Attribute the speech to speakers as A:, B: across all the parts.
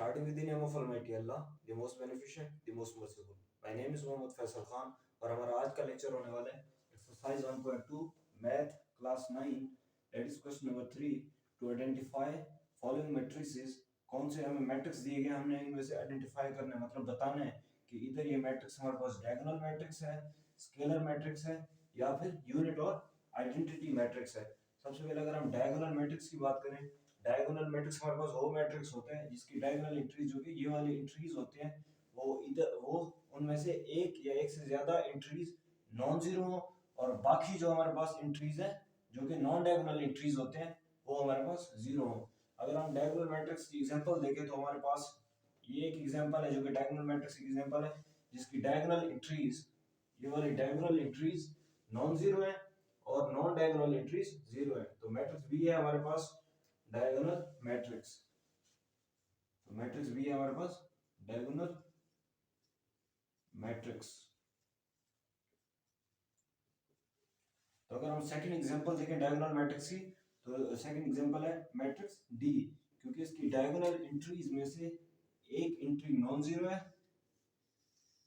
A: Starting with the name of Almighty Allah, the most beneficent, the most merciful. My name is Mohammad Faisal Khan और हमारा आज का lecture होने वाला है exercise 1.2 math class 9 that is question number 3 to identify following matrices. कौन से हमें मैट्रिक्स दिए गए, हमने इनमें से आइडेंटिफाई करना है, मतलब बताना है कि इधर ये मैट्रिक्स हमारे पास डायगोनल मैट्रिक्स है, स्केलर मैट्रिक्स है या फिर यूनिट और आइडेंटिटी मैट्रिक्स है। सबसे पहले अगर हम डायगोनल मैट्रिक्स की बात करें, डायगोनल मैट्रिक्स हमारे पास वो मैट्रिक्स होते हैं जिसकी डायगोनल एंट्रीज जो कि ये वाली एंट्रीज होते हैं वो उनमें से एक या एक से ज्यादा एंट्रीज नॉन जीरो हो और बाकी जो हमारे पास एंट्रीज है जो कि नॉन डायगोनल एंट्रीज होते हैं वो हमारे पास जीरो हो। अगर हम डायगोनल मैट्रिक्स की एग्जांपल देखें तो हमारे पास ये एक एग्जांपल है जो कि डायगोनल मैट्रिक्स की एग्जांपल है जिसकी डायगोनल एंट्रीज ये वाली डायगोनल एंट्रीज नॉन जीरो है और नॉन डायगोनल एंट्रीज जीरो है। तो मैट्रिक्स बी है हमारे पास डायगोनल मैट्रिक्स। तो मैट्रिक्स बी है हमारे पास डायगोनल मैट्रिक्स। तो अगर हम सेकंड एग्जांपल देखें डायगोनल मैट्रिक्स की तो सेकंड एग्जांपल है मैट्रिक्स डी, क्योंकि इसकी डायगोनल एंट्रीज में से एक एंट्री नॉन जीरो है,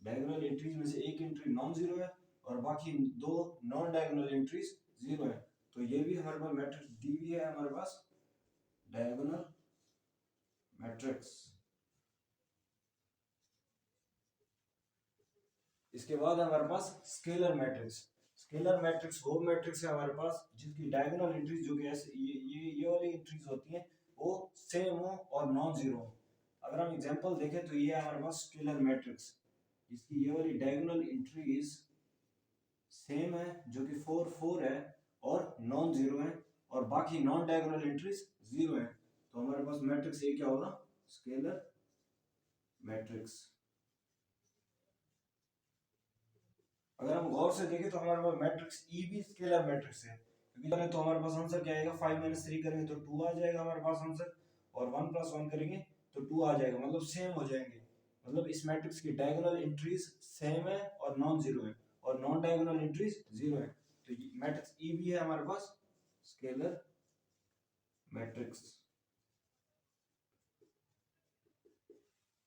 A: डायगोनल एंट्रीज में से एक एंट्री नॉन जीरो है और बाकी दो नॉन डायगोनल एंट्रीज जीरो है। तो ये भी हमारे पास मैट्रिक्स डी भी है हमारे पास डायगोनल मैट्रिक्स। इसके बाद हमारे पास स्केलर मैट्रिक्स। स्केलर मैट्रिक्स वो मैट्रिक्स है हमारे पास जिसकी डायगोनल एंट्रीज जो कि ऐसे ये वाली एंट्रीज होती हैं वो सेम हो और नॉन जीरो हो। अगर हम एग्जांपल देखें तो ये है हमारे पास स्केलर मैट्रिक्स जिसकी ये वाली डायगोनल एंट्रीज सेम है जो कि 4 4 है और नॉन जीरो है और बाकी नॉन डायगोनल एंट्रीज जीरो है। तो हमारे पास मैट्रिक्स ए क्या होगा, स्केलर मैट्रिक्स। अगर हम गौर से देखें तो हमारे पास मैट्रिक्स ई भी स्केलर मैट्रिक्स है, क्योंकि तो हमारे पास आंसर क्या आएगा, 5 - 3 करेंगे तो 2 आ जाएगा हमारे पास आंसर और 1 + 1 करेंगे तो 2 आ जाएगा, मतलब सेम हो जाएंगे। मतलब इस मैट्रिक्स की डायगोनल एंट्रीज सेम है और नॉन जीरो है और नॉन डायगोनल एंट्रीज जीरो है। तो मैट्रिक्स ई भी है हमारे पास स्केलर मैट्रिक्स।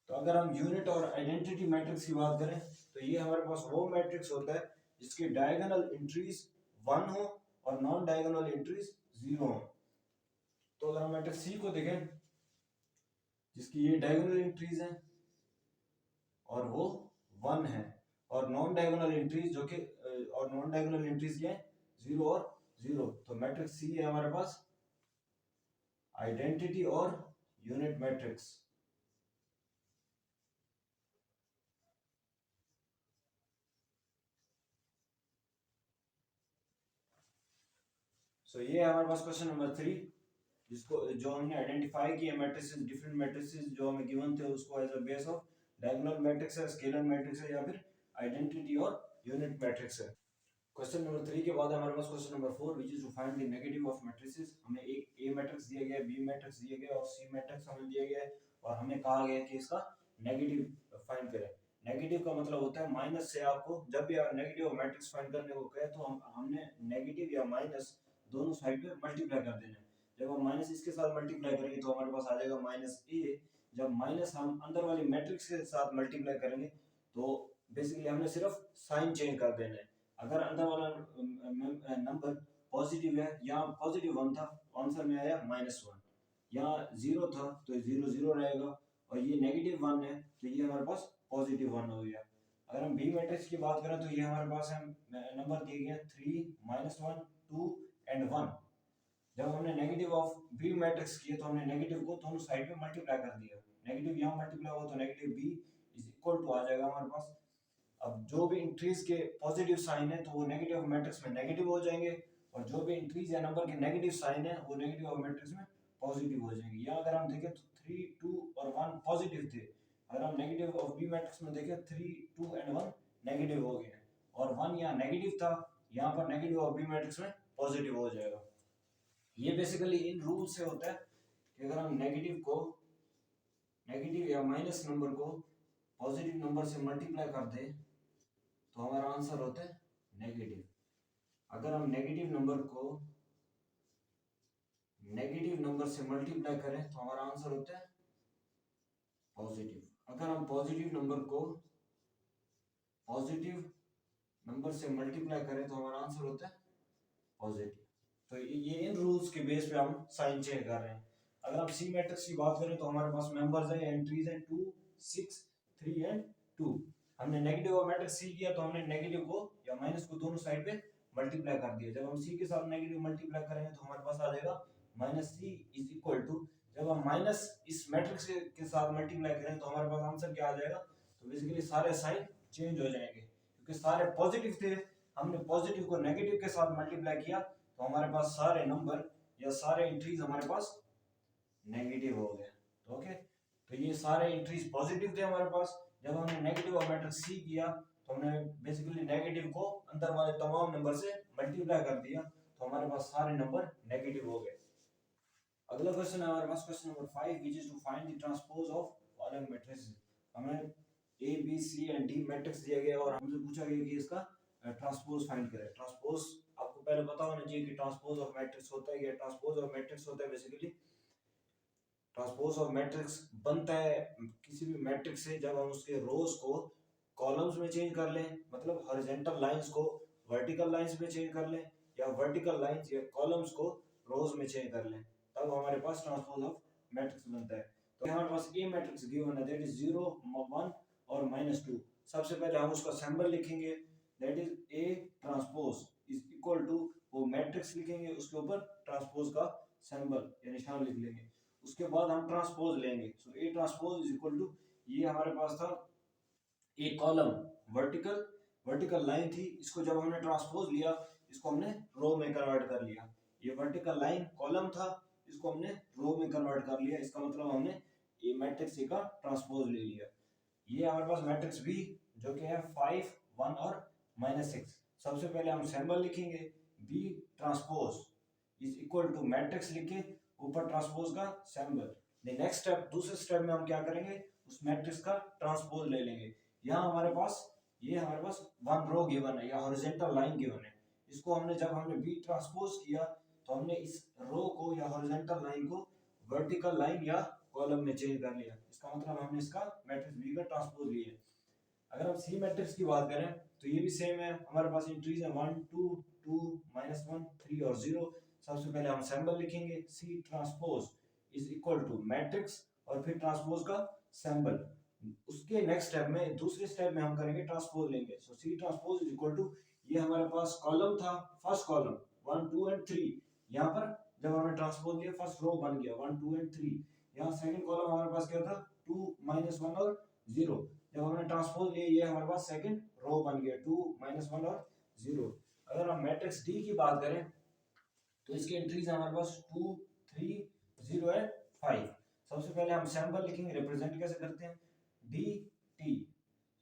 A: तो अगर हम यूनिट और आइडेंटिटी मैट्रिक्स की बात करें तो ये हमारे पास वो मैट्रिक्स होता है जिसकी डायगोनल एंट्रीज 1 हो और नॉन डायगोनल एंट्रीज 0 हो। तो अगर हम मैट्रिक्स सी को देखें जिसकी ये डायगोनल एंट्रीज है और वो 1 है और नॉन डायगोनल एंट्रीज जो कि और नॉन डायगोनल एंट्रीज क्या है, 0 और 0। तो मैट्रिक्स सी है हमारे पास आइडेंटिटी और यूनिट मैट्रिक्स। सो ये है हमारे पास क्वेश्चन नंबर 3 जिसको जो हमने आइडेंटिफाई किया मैट्रिसेस, डिफरेंट मैट्रिसेस जो हमें गिवन थे उसको as a base of diagonal matrix है, स्केलर मैट्रिक्स है या फिर आइडेंटिटी और यूनिट मैट्रिक्स है। क्वेश्चन नंबर 3 के बाद हमारे पास question number 4 which is to find the negative of matrices. हमें एक ए मैट्रिक्स दिया गया है, बी मैट्रिक्स दिया गया है और सी मैट्रिक्स हमें दिया गया है और हमें कहा गया है कि इसका नेगेटिव फाइंड करें। नेगेटिव का मतलब होता है माइनस से, आपको जब भी नेगेटिव मैट्रिक्स फाइंड करने को कहे तो हमने नेगेटिव या माइनस दोनों साइड पे मल्टीप्लाई कर देना है। जब हम माइनस इसके साथ मल्टीप्लाई करेंगे तो हमारे पास आ जाएगा -a। जब माइनस हम अंदर वाली मैट्रिक्स के साथ मल्टीप्लाई करेंगे तो बेसिकली हमने सिर्फ साइन चेंज कर देना है। अगर अंदर वाला नंबर पॉजिटिव है, यहाँ पॉजिटिव 1 था, आंसर में आया -1, यहाँ 0 था तो 0 0 रहेगा और ये -1 है तो ये हमारे पास +1 हो गया। अगर हम बी मैट्रिक्स की बात करें तो ये हमारे पास है नंबर दिए गए 3 -1 2 एंड 1। जब हमने नेगेटिव ऑफ बी मैट्रिक्स किए तो हमने नेगेटिव को दोनों साइड में मल्टीप्लाई कर दिया, नेगेटिव यहाँ मल्टीप्लाई हुआ तो negative B is equal to आ जाएगा हमारे पास। अब जो भी इंक्रीज के पॉजिटिव साइन है तो वो नेगेटिव मैट्रिक्स में नेगेटिव हो जाएंगे और जो भी इंक्रीज या नंबर के नेगेटिव साइन है वो नेगेटिव मैट्रिक्स में पॉजिटिव हो जाएंगे। यहाँ अगर हम देखें तो 3 2 और 1 पॉजिटिव थे, अगर हम नेगेटिव ऑफ बी मैट्रिक्स में देखें 3 2 एंड 1 नेगेटिव हो गए और 1 यहाँ नेगेटिव था, यहाँ पर नेगेटिव ऑफ बी मैट्रिक्स में पॉजिटिव हो जाएगा। ये बेसिकली इन रूल से होता है कि अगर हम नेगेटिव या माइनस नंबर को पॉजिटिव नंबर से मल्टीप्लाई कर दें तो हमारा आंसर होता है नेगेटिव। अगर हम नेगेटिव नंबर को नेगेटिव नंबर से मल्टीप्लाई करें तो हमारा आंसर होता है पॉजिटिव। अगर हम पॉजिटिव नंबर से मल्टीप्लाई करें तो हमारा आंसर होता है पॉजिटिव। तो ये इन रूल्स के बेस पे हम साइन चेंज कर रहे हैं। अगर हम सी मैट्रिक्स की बात करें तो हमारे पास मेंबर्स है, एंट्रीज हैं 2 6 3 एंड 2। हमने नेगेटिव और मैट्रिक्स सी किया तो हमने नेगेटिव को या माइनस को दोनों साइड पे मल्टीप्लाई कर दिया। जब हम सी के साथ नेगेटिव मल्टीप्लाई करेंगे तो हमारे पास आ जाएगा minus c is equal to, जब हम माइनस इस मैट्रिक्स के साथ मल्टीप्लाई करें तो हमारे पास आंसर क्या आ जाएगा। तो बेसिकली सारे साइन चेंज हो जाएंगे क्योंकि सारे पॉजिटिव थे। हमने पॉजिटिव को नेगेटिव के साथ मल्टीप्लाई किया तो हमारे पास सारे नंबर या सारे एंट्रीज हमारे पास नेगेटिव हो गए। तो ओके, तो ये सारे एंट्रीज पॉजिटिव थे हमारे पास। जब हमने नेगेटिव और मैट्रिक्स सी किया तो हमने बेसिकली नेगेटिव को अंदर वाले तमाम नंबर से मल्टीप्लाई कर दिया तो हमारे पास सारे नंबर नेगेटिव हो गए। अगला क्वेश्चन है हमारे पास question number 5 which is to find the transpose of following matrices. हमें A B C and D matrix दिया गया और हमसे पूछा गया कि इसका ट्रांसपोज फाइंड करें। ट्रांसपोज आपको पहले पता होना चाहिए कि ट्रांसपोज ऑफ मैट्रिक्स होता है क्या। ट्रांसपोज ऑफ मैट्रिक्स होता है बेसिकली, ट्रांसपोज ऑफ मैट्रिक्स बनता है किसी भी मैट्रिक्स से जब हम उसके रोज को कॉलम्स में चेंज कर लें, मतलब हॉरिजॉन्टल लाइंस को वर्टिकल लाइंस में चेंज कर लें या वर्टिकल लाइंस या कॉलम्स को रोज में चेंज कर लें, तब हमारे पास ट्रांसपोज ऑफ मैट्रिक्स बनता है। तो हमारे पास ए मैट्रिक्स गिवन है दैट इज 0 1 और -2। सबसे पहले हम उसका सिंबल लिखेंगे that is A transpose is equal to, वो मैट्रिक्स लिखेंगे उसके ऊपर ट्रांसपोज का सिंबल या निशान लिख लेंगे। उसके बाद हम ट्रांसपोज लेंगे। So A transpose is equal to, ये हमारे पास था एक कॉलम वर्टिकल लाइन थी, इसको जब हमने ट्रांसपोज लिया इसको हमने रो में कन्वर्ट कर लिया। ये वर्टिकल लाइन कॉलम था, इसको हमने रो में कन्वर्ट कर लिया। इसका मतलब हमने ये मैट्रिक्स ए का ट्रांसपोज ले लिया। ये हमारे पास मैट्रिक्स बी जो कि है 5 1 और -6। सबसे पहले हम सिंबल लिखेंगे B transpose is equal to matrix लिखे ऊपर ट्रांसपोज का सिंबल। नेक्स्ट स्टेप, दूसरे स्टेप में हम क्या करेंगे, उस मैट्रिक्स का ट्रांसपोज ले लेंगे। यहाँ हमारे पास वन रो गिवन है या हॉरिजॉन्टल लाइन गिवन है। इसको हमने बी ट्रांसपोज किया तो हमने इस रो को या हॉरिजॉन्टल लाइन को वर्टिकल लाइन या कॉलम में चेंज कर लिया। इसका मतलब हमने इसका मैट्रिक्स बी का ट्रांसपोज लिया। अगर हम सी मैट्रिक्स की बात करें तो ये भी सेम है। हमारे पास एंट्रीज है 1 2 2 -1 3 और 0। सबसे पहले हम सिंबल लिखेंगे C transpose is equal to matrix और फिर ट्रांसपोज का सिंबल। उसके नेक्स्ट स्टेप में, दूसरे स्टेप में हम करेंगे ट्रांसपोज लेंगे। So C transpose is equal to, ये हमारे पास कॉलम था, फर्स्ट कॉलम 1 2 एंड 3। यहाँ पर जब हमने ट्रांसपोज लिया फर्स्ट रो बन गया 1 2 एंड 3। यहाँ सेकंड कॉलम हमारे पास क्या था 2 -1 और 0। जब हमने ट्रांसपोज लिया ये हमारे पास सेकंड रो बन गया 2 -1 और 0। अगर हम मैट्रिक्स डी की बात करें तो इसकी एंट्रीज हमारे पास 2 3 0 एंड 5। सबसे पहले हम सिंबल लिखेंगे, रिप्रेजेंट कैसे करते हैं D T.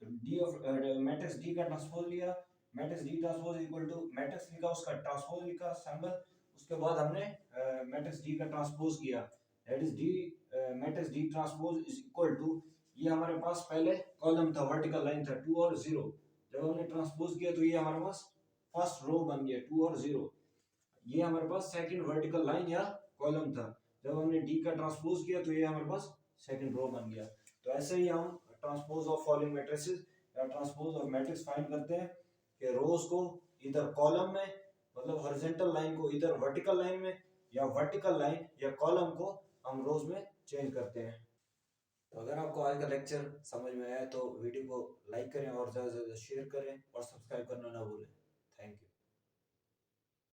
A: D of matrix D का ट्रांसपोज लिया, matrix D transpose equal to matrix लिखा उसका ट्रांसपोज लिखा सिंबल। उसके बाद हमने मैट्रिक्स डी का ट्रांसपोज किया that is D matrix D transpose is equal to, ये हमारे पास पहले कॉलम था वर्टिकल लाइन था 2 और 0। जब हमने ट्रांसपोज किया तो ये हमारे पास फर्स्ट रो बन गया 2 और 0। ये हमारे पास सेकंड वर्टिकल लाइन या कॉलम था। जब हमने डी का ट्रांसपोज किया तो ये हमारे पास सेकंड रो बन गया। तो ऐसे ही हम ट्रांसपोज ऑफ फॉलोइंग मैट्रिसेस या ट्रांसपोज ऑफ मैट्रिक्स फाइंड करते हैं कि रोज को इधर कॉलम में, मतलब हॉरिजॉन्टल लाइन को इधर वर्टिकल लाइन में या वर्टिकल लाइन या कॉलम को हम रोज में चेंज करते हैं। तो अगर आपको आज का लेक्चर समझ में आया तो वीडियो को लाइक करें और ज़्यादा से ज़्यादा शेयर करें और सब्सक्राइब करना ना भूलें। Thank you.